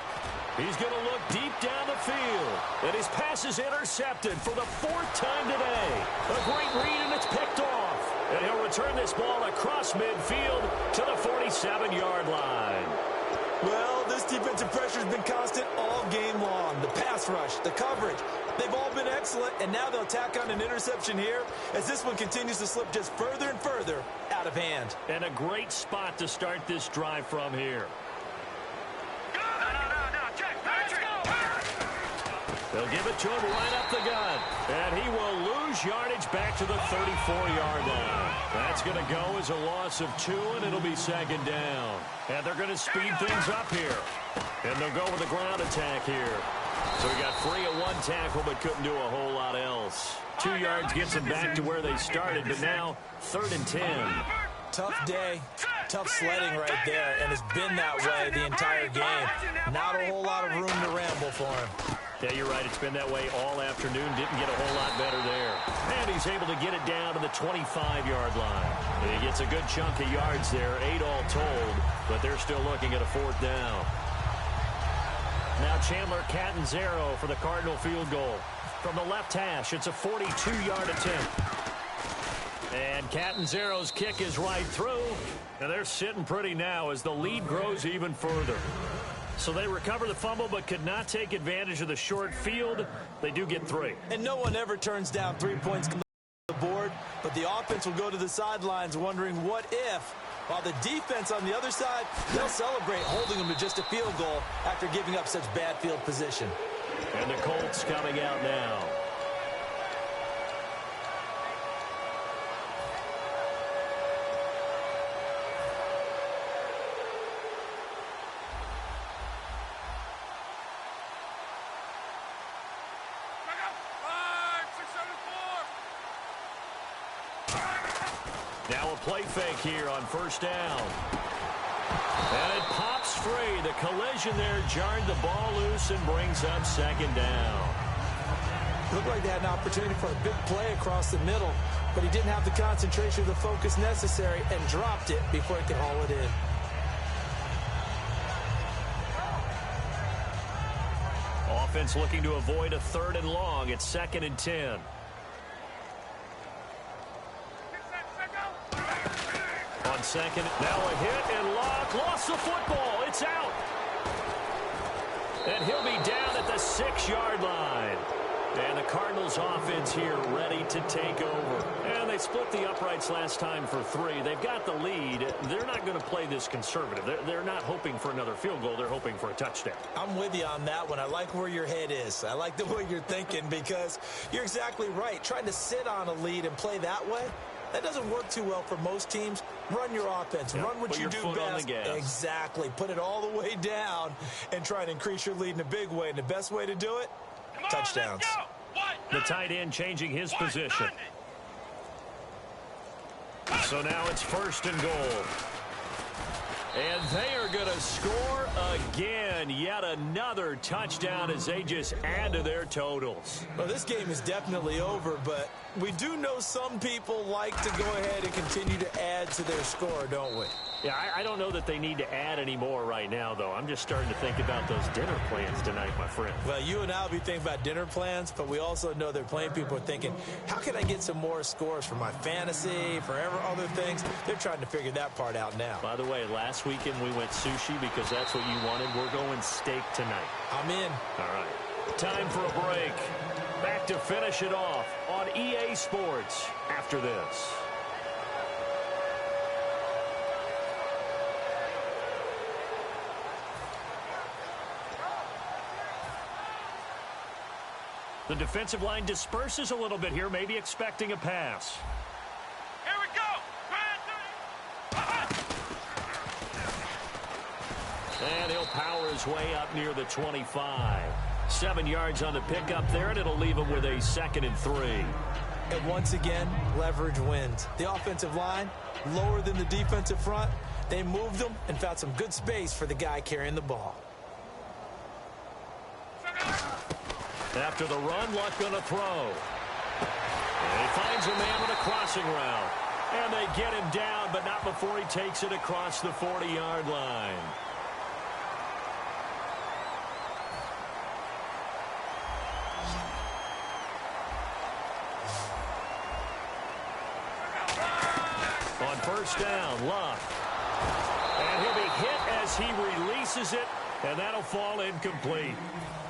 He's going to look deep down the field. And his pass is intercepted for the 4th time today. A great read, and it's picked off. And he'll return this ball across midfield to the 47-yard line. Well, this defensive pressure has been constant all game long. The pass rush, the coverage, they've all been excellent, and now they'll tack on an interception here as this one continues to slip just further and further out of hand. And a great spot to start this drive from here. They'll give it to him right up the gut. And he will lose yardage back to the 34-yard line. That's going to go as a loss of 2, and it'll be 2nd down. And they're going to speed things up here. And they'll go with a ground attack here. So he got free of 1 tackle, but couldn't do a whole lot else. 2 yards gets them back to where they started, but now 3rd and 10. Tough day, tough sledding right there, and it's been that way the entire game. Not a whole lot of room to ramble for him. Yeah, you're right. It's been that way all afternoon. Didn't get a whole lot better there. And he's able to get it down to the 25-yard line. And he gets a good chunk of yards there, 8 all told, but they're still looking at a 4th down. Now Chandler Catanzaro for the Cardinal field goal. From the left hash, it's a 42-yard attempt. And Catanzaro's kick is right through. And they're sitting pretty now as the lead grows even further. So they recover the fumble but could not take advantage of the short field. They do get 3. And no one ever turns down 3 points on the board, but the offense will go to the sidelines wondering what if. While the defense on the other side, they'll celebrate holding them to just a field goal after giving up such bad field position. And the Colts coming out now. Now a play fake here on 1st down. And it pops free. The collision there jarred the ball loose and brings up 2nd down. Looked like they had an opportunity for a big play across the middle, but he didn't have the concentration or the focus necessary and dropped it before he could haul it in. Offense looking to avoid a 3rd and long. It's 2nd and 10. On 2nd, now a hit, and Locke lost the football. It's out. And he'll be down at the 6-yard line. And the Cardinals offense here ready to take over. And they split the uprights last time for 3. They've got the lead. They're not going to play this conservative. They're not hoping for another field goal. They're hoping for a touchdown. I'm with you on that one. I like where your head is. I like the way you're thinking because you're exactly right. Trying to sit on a lead and play that way, that doesn't work too well for most teams. Run your offense. Run what you do best. Exactly. Put it all the way down and try and increase your lead in a big way. And the best way to do it, touchdowns. Let's go. 1, The tight end changing his position. So now it's 1st and goal. And they are going to score again. Yet another touchdown as they just add to their totals. Well, this game is definitely over, but we do know some people like to go ahead and continue to add to their score, don't we? Yeah, I don't know that they need to add any more right now, though. I'm just starting to think about those dinner plans tonight, my friend. Well, you and I will be thinking about dinner plans, but we also know they're playing people are thinking, how can I get some more scores for my fantasy, for other things? They're trying to figure that part out now. By the way, last weekend we went sushi because that's what you wanted. We're going steak tonight. I'm in. All right. Time for a break. Back to finish it off on EA Sports after this. The defensive line disperses a little bit here, maybe expecting a pass. Here we go. And he'll power his way up near the 25. 7 yards on the pickup there, and it'll leave him with a 2nd and 3. And once again, leverage wins. The offensive line, lower than the defensive front. They moved them and found some good space for the guy carrying the ball. After the run, Luck going to throw. And he finds a man with a crossing route. And they get him down, but not before he takes it across the 40-yard line. On 1st down, Luck. And he'll be hit as he releases it, and that'll fall incomplete.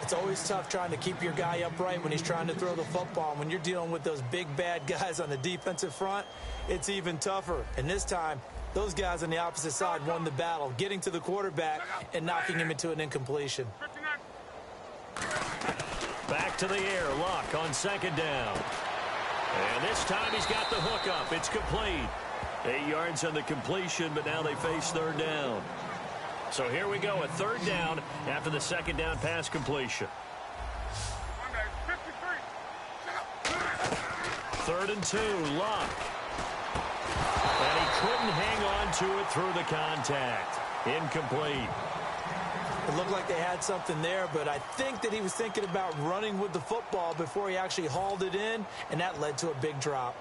It's always tough trying to keep your guy upright when he's trying to throw the football. When you're dealing with those big, bad guys on the defensive front, it's even tougher. And this time, those guys on the opposite side won the battle, getting to the quarterback and knocking him into an incompletion. Back to the air, Luck on 2nd down. And this time he's got the hook up. It's complete. 8 yards on the completion, but now they face 3rd down. So here we go, a 3rd down after the 2nd down pass completion. 3rd and 2, Luck. And he couldn't hang on to it through the contact. Incomplete. It looked like they had something there, but I think that he was thinking about running with the football before he actually hauled it in, and that led to a big drop.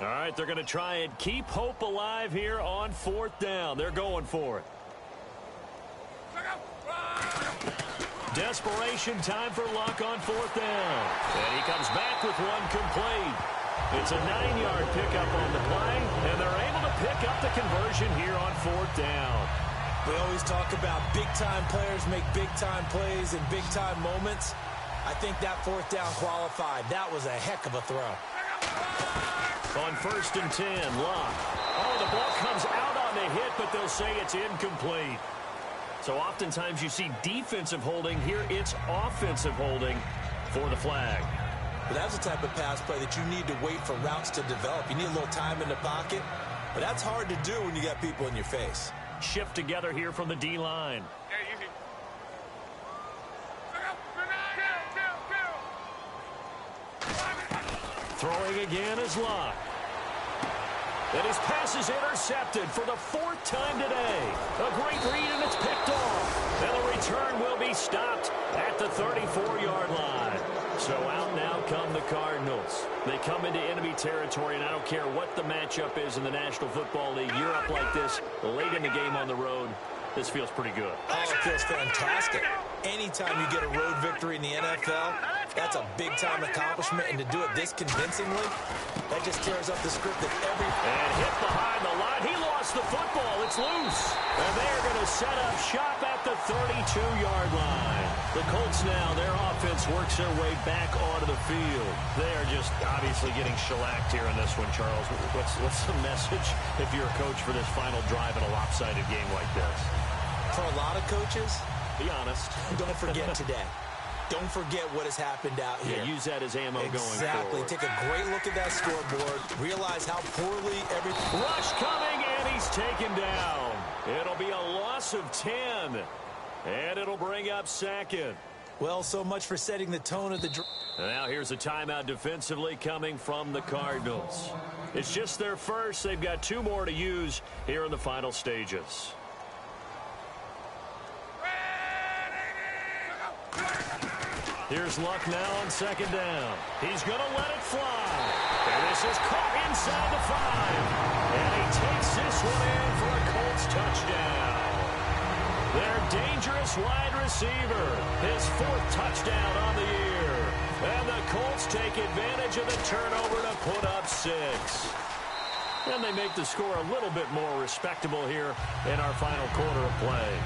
All right, they're going to try and keep hope alive here on 4th down. They're going for it. Desperation time for Luck on 4th down. And he comes back with one complete. It's a 9-yard pickup on the play, and they're able to pick up the conversion here on 4th down. We always talk about big-time players make big-time plays in big-time moments. I think that 4th down qualified. That was a heck of a throw. On 1st and 10, Luck. Oh, the ball comes out on the hit, but they'll say it's incomplete. So oftentimes you see defensive holding. Here it's offensive holding for the flag. But that's the type of pass play that you need to wait for routes to develop. You need a little time in the pocket, but that's hard to do when you got people in your face. Shift together here from the D-line. Throwing again is Luck. And his pass is intercepted for the 4th time today. A great read, and it's picked off. And the return will be stopped at the 34-yard line. So out now come the Cardinals. They come into enemy territory, and I don't care what the matchup is in the National Football League. You're up like this late in the game on the road. This feels pretty good. Oh, it feels fantastic. Anytime you get a road victory in the NFL, that's a big-time accomplishment, and to do it this convincingly, that just tears up the script of every... And hit behind the line. He lost the football. It's loose. And they're going to set up shop at the 32-yard line. The Colts now, their offense works their way back onto the field. They are just obviously getting shellacked here in this one, Charles. What's the message if you're a coach for this final drive in a lopsided game like this? For a lot of coaches, be honest. Don't forget today. Don't forget what has happened out here. Yeah, use that as ammo going forward. Exactly. Take a great look at that scoreboard. Realize how poorly every... Rush coming, and he's taken down. It'll be a loss of 10. And it'll bring up second. Well, so much for setting the tone of the drive. Now here's a timeout defensively coming from the Cardinals. It's just their first. They've got 2 more to use here in the final stages. Here's Luck now on second down. He's going to let it fly. And this is caught inside the 5. And he takes this one in for a Colts touchdown. Their dangerous wide receiver, his 4th touchdown on the year. And the Colts take advantage of the turnover to put up 6. And they make the score a little bit more respectable here in our final quarter of play.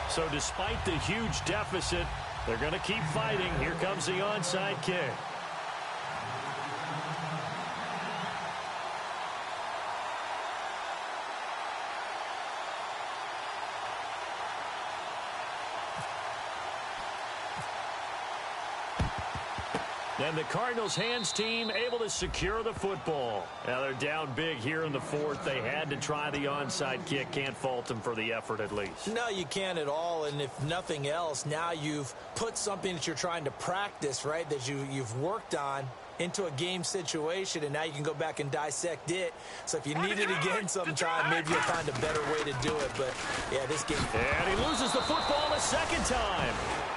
So despite the huge deficit, they're going to keep fighting. Here comes the onside kick. And the Cardinals hands team able to secure the football. Now they're down big here in the 4th. They had to try the onside kick. Can't fault them for the effort at least. No, you can't at all. And if nothing else, now you've put something that you're trying to practice, right, that you've worked on into a game situation, and now you can go back and dissect it. So if you need it again sometime, maybe you'll find a better way to do it. But, yeah, this game. And he loses the football the second time.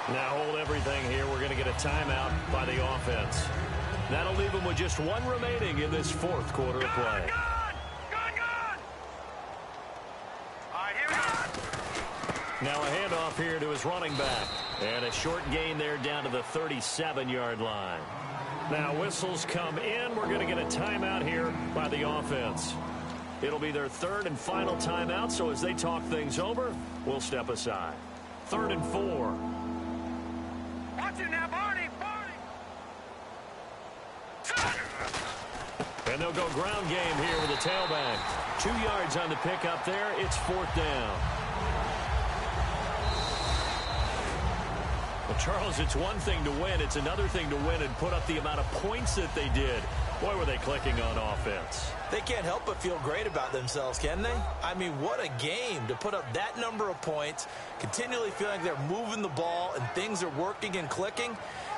Now hold everything here. We're going to get a timeout by the offense. That'll leave them with just 1 remaining in this 4th quarter of play. Good. All right, here we go. Now a handoff here to his running back. And a short gain there down to the 37-yard line. Now whistles come in. We're going to get a timeout here by the offense. It'll be their 3rd and final timeout, so as they talk things over, we'll step aside. 3rd and 4. Watch it now, Barney. And they'll go ground game here with the tailback. 2 yards on the pickup there. It's 4th down. Well, Charles, it's one thing to win. It's another thing to win and put up the amount of points that they did. Boy, were they clicking on offense. They can't help but feel great about themselves, can they? I mean, what a game to put up that number of points, continually feeling like they're moving the ball and things are working and clicking.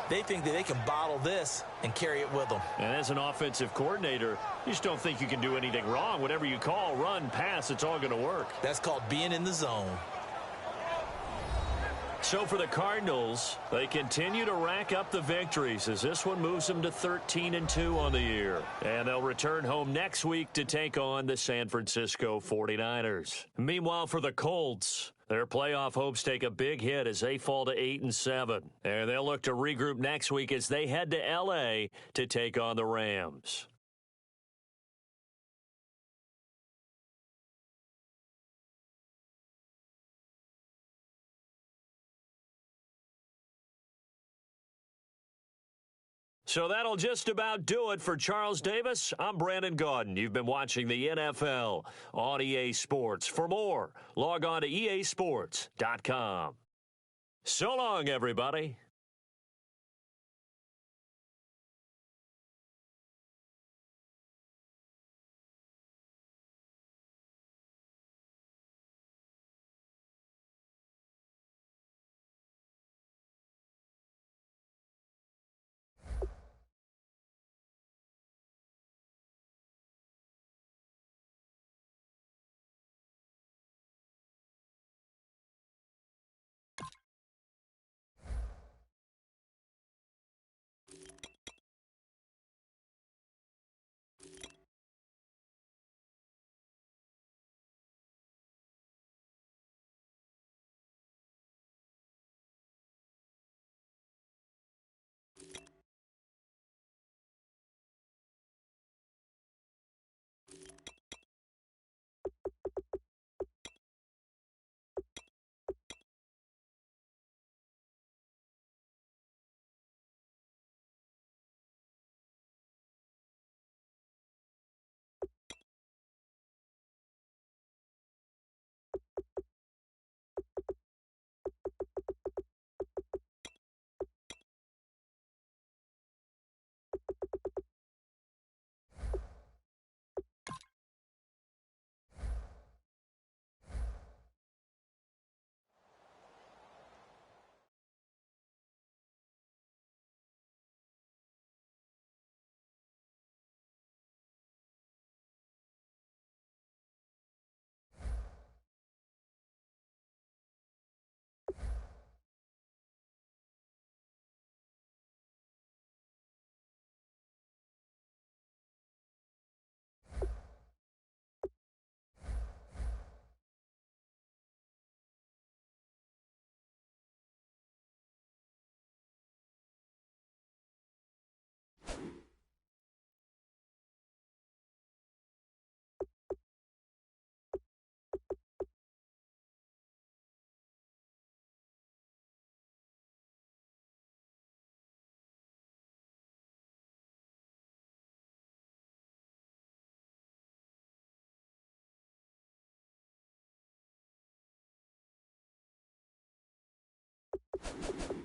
They think that they can bottle this and carry it with them. And as an offensive coordinator, you just don't think you can do anything wrong. Whatever you call, run, pass, it's all going to work. That's called being in the zone. So for the Cardinals, they continue to rack up the victories as this one moves them to 13-2 on the year. And they'll return home next week to take on the San Francisco 49ers. Meanwhile, for the Colts, their playoff hopes take a big hit as they fall to 8-7. And they'll look to regroup next week as they head to L.A. to take on the Rams. So that'll just about do it for Charles Davis. I'm Brandon Gaudin. You've been watching the NFL on EA Sports. For more, log on to easports.com. So long, everybody. it.